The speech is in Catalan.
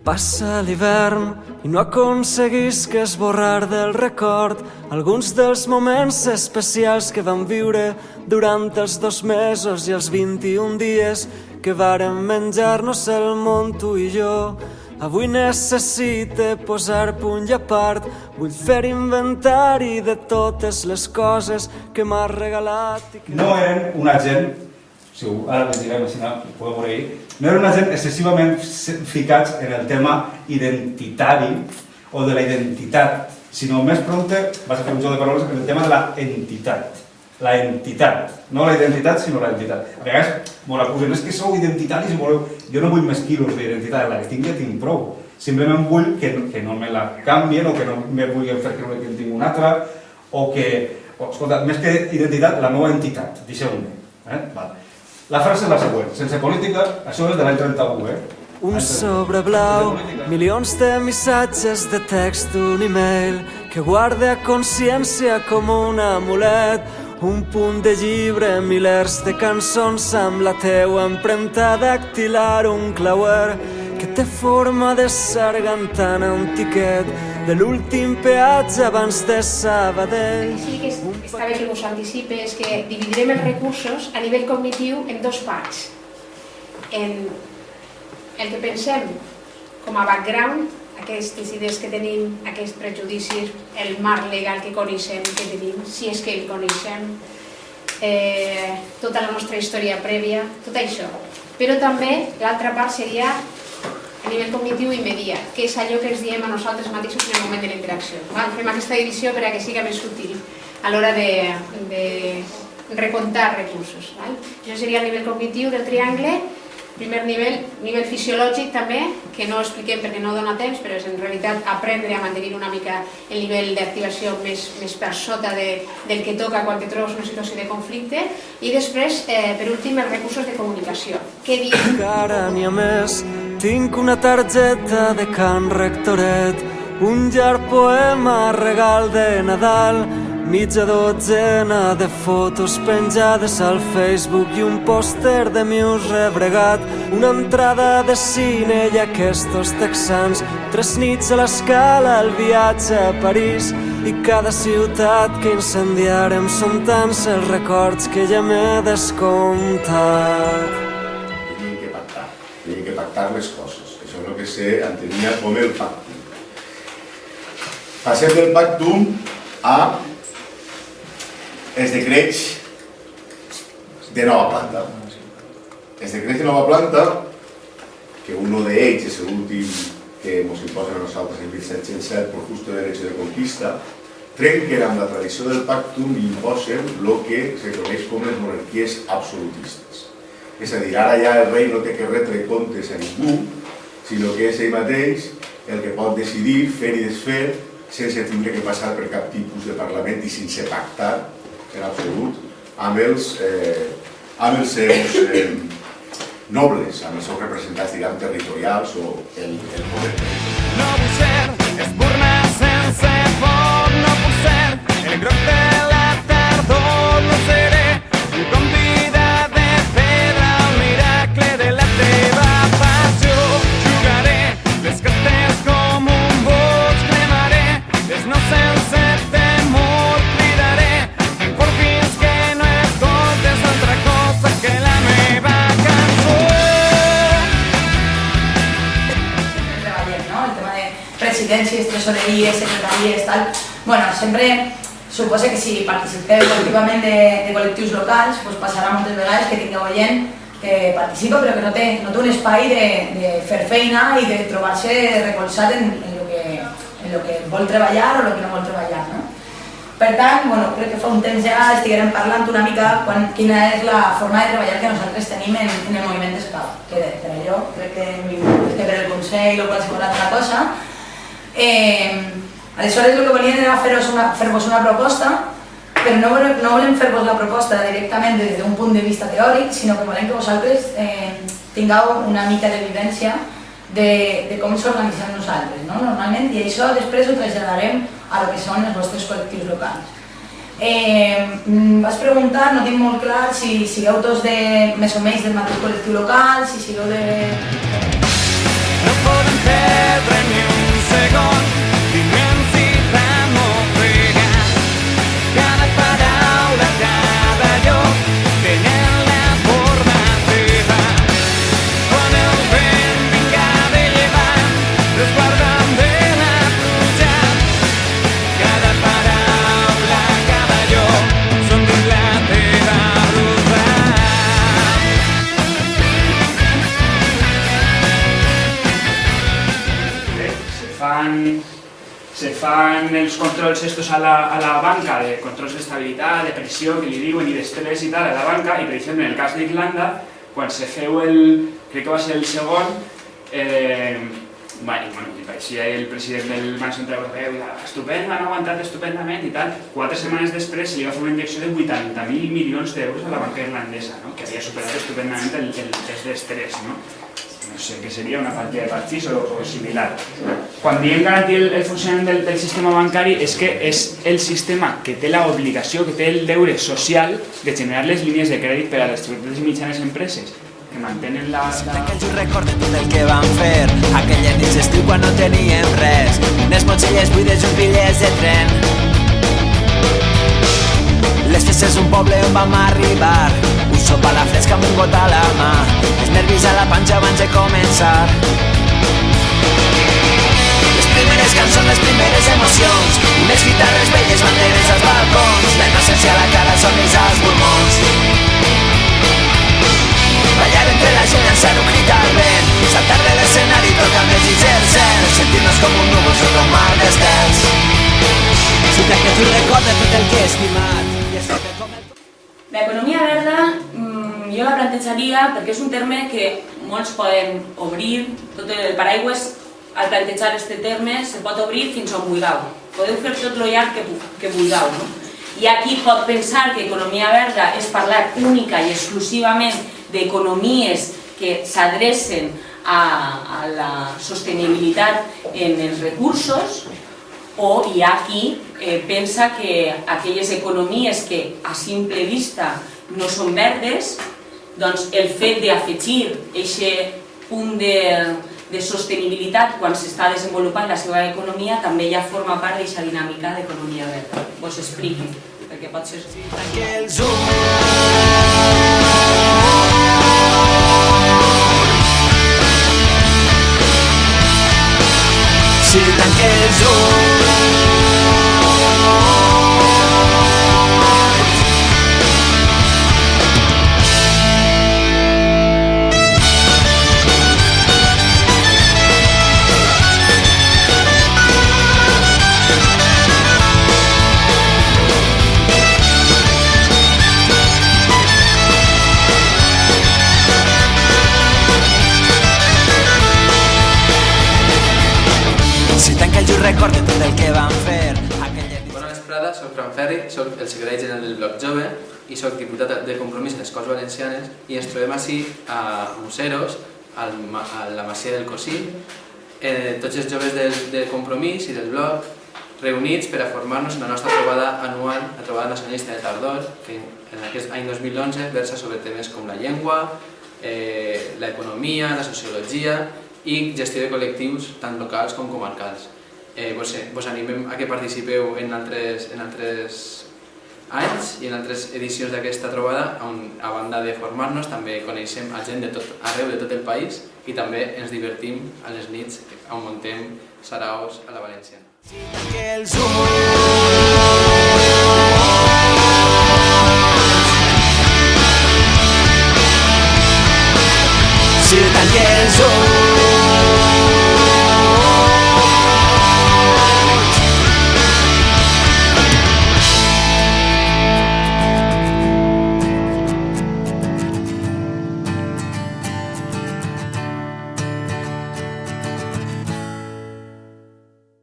Passa l'hivern i no aconseguisc esborrar del record alguns dels moments especials que vam viure durant els 2 mesos i els 21 dies que vàrem menjar-nos el món tu i jo. Avui necessite posar punt i a part, vull fer inventari de totes les coses que m'has regalat. No eren una gent, si ara us direm, si no ho podeu veure ahir, no eren una gent excessivament ficats en el tema identitari o de la identitat, sinó més prompte vas a fer un joc de paraules en el tema de la entitat. La entitat, no la identitat, sinó la entitat. A vegades m'ho acusen, és que sou identitaris i voleu... Jo no vull més quilos d'identitat, la que tinc ja tinc prou. Simplement vull que no me la canvien o que no me vulguin fer creure que en tinc una altra o que... Escolta, més que identitat, la meva entitat, deixeu-me. La frase és la següent, sense política, això és de l'any 31, Un sobre blau, milions de missatges de text, un e-mail que guarda a consciència com un amulet, un punt de llibre, milers de cançons amb la teua empremta dactilar, un clauer que té forma de sargantana, un tiquet de l'últim peatge abans de Sabadell. Sí que està bé que vos anticipe, és que dividirem els recursos a nivell cognitiu en 2 parts. En el que pensem com a background, aquestes idees que tenim, aquests prejudicis, el marc legal que coneixem, que tenim, si és que el coneixem, tota la nostra història prèvia, tot això. Però també l'altra part seria a nivell cognitiu immediat, que és allò que ens diem a nosaltres mateixos en el moment de la interacció. Fem aquesta divisió per a que siga més útil a l'hora de recomptar recursos. Això seria el nivell cognitiu del triangle. Primer nivell fisiològic també, que no expliquem perquè no dona temps, però és en realitat aprendre a mantenir una mica el nivell d'activació més per sota del que toca quan te trobes una situació de conflicte. I després, per últim, els recursos de comunicació. Què dir? Encara n'hi ha més, tinc una targeta de Can Rectoret, un llarg poema regal de Nadal, mitja dotzena de fotos penjades al Facebook i un pòster de Muse rebregat, una entrada de cine i aquests texans, 3 nits a l'escala, el viatge a París i cada ciutat que incendiarem són tants els records que ja m'he descomptat. Tenim que pactar les coses, això és el que se entenia com el pactum. Passem del pactum a els decrets de nova planta. Els decrets de nova planta, que un d'ells és l'últim que ens imposen a nosaltres en 1707 por justo derecho de conquista, trenquen amb la tradició del pactum i imposen el que se coneix com les monarquies absolutistes. És a dir, ara ja el rei no té que retre comptes a ningú, sinó que és ell mateix el que pot decidir, fer i desfer, sense tindre que passar per cap tipus de parlament i sense pactar en absolut amb els seus nobles, amb els seus representants, diguem, territorials o el poder. No vull ser espurna sense foc, no puc ser el groc de la tardor, no seré un convidat de pedra, un miracle de la teva passió. Jugaré les cartes com un boig, cremaré les no sense temor, cridaré por fins que no escoltes altra cosa que la meva cançó. Treballem, no? El tema de presidències, tresoreries, secretaries, tal. Bueno, sempre suposa que si participeu activament de col·lectius locals, doncs passarà moltes vegades que tingueu gent que participa però que no té un espai de fer feina i de trobar-se recolzat en el que vol treballar o el que no vol treballar, no? Per tant, crec que fa un temps ja estiguérem parlant una mica quina és la forma de treballar que nosaltres tenim en el moviment d'escau, que per allò crec que per el Consell o qualsevol altra cosa. Aleshores el que volien era fer-vos una proposta, però no volem fer-vos la proposta directament des d'un punt de vista teòric, sinó que volem que vosaltres tingueu una mica d'evidència de com s'organitzem nosaltres, normalment, i això després ho traslladarem a lo que són els vostres col·lectius locals. Vas preguntar, no tinc molt clar si sigueu tots més o menys del mateix col·lectiu local, si sigueu de... podem perdre ni un segon d'immensità ofegar. Cada paraula, cada lloc tenen la forma teva. Quan el vent vinga de llevant, resguarda'm de la pluja. Cada paraula, cada lloc són dins la teva ruta. Se fan els controls estos a la banca, de controls d'estabilitat, de pressió, que li diuen, i d'estrès i tal, a la banca, i per exemple, en el cas d'Irlanda, quan se feu crec que va ser el segon, apareixia el president del Banc Central Europeu, estupend, han aguantat estupendament i tal. 4 setmanes després se li va fer una injecció de 80.000 milions d'euros a la banca irlandesa, que havia superat estupendament el test d'estrès. No sé, que seria una partida de partits o similar. Quan diem garantir el funcionament del sistema bancari és que és el sistema que té l'obligació, que té el deure social de generar les línies de crèdit per a les petites i mitjanes empreses, que mantenen la... Que jo recorde tot el que vam fer aquella nit d'estiu quan no teníem res, unes motxilles buides i uns bitllets de tren. Les festes d'un poble on vam arribar, un sopa a la fresca amb un got a la mà, els nervis a la panxa abans de començar. Les primeres cançons, les primeres emocions, unes guitarres velles, banderes als balcons, la innocència a la cara, somnis als pulmons. Ballar entre la gent, llançar un crit al vent, saltar de l'escenari, tocar amb els dits del cel, sentir-nos com un núvol sota un mar d'estels. Ciutat que tu recorda tot el que he estimat. L'economia verda jo la plantejaria perquè és un terme que molts poden obrir, tot el paraigües al plantejar aquest terme se pot obrir fins on vulgueu. Podeu fer tot el llarg que vulgueu. Hi ha qui pot pensar que economia verda és parlar única i exclusivament d'economies que s'adrecen a la sostenibilitat en els recursos, o hi ha qui pensa que aquelles economies que a simple vista no són verdes, doncs el fet d'afegir aquest punt de sostenibilitat quan s'està desenvolupant la seva economia també ja forma part d'aquesta dinàmica d'economia verda. Vos expliqui, perquè pot ser... Si tanques ulls, jo recordo tot el que vam fer. Bona vesprada, soc Fran Ferri, soc el secretari general del Bloc Jove i soc diputat de Compromís a les Corts Valencianes i ens trobem així a Museros, a la Masia del Cosí, tots els joves de Compromís i del Bloc reunits per a formar-nos en la nostra trobada anual, la trobada nacionalista de tardor, que en aquest any 2011 versa sobre temes com la llengua, l'economia, la sociologia i gestió de col·lectius tant locals com comarcals. Vos animem a que participeu en altres anys i en altres edicions d'aquesta trobada, on a banda de formar-nos també coneixem a gent arreu de tot el país i també ens divertim a les nits on muntem saraos a la Valenciana.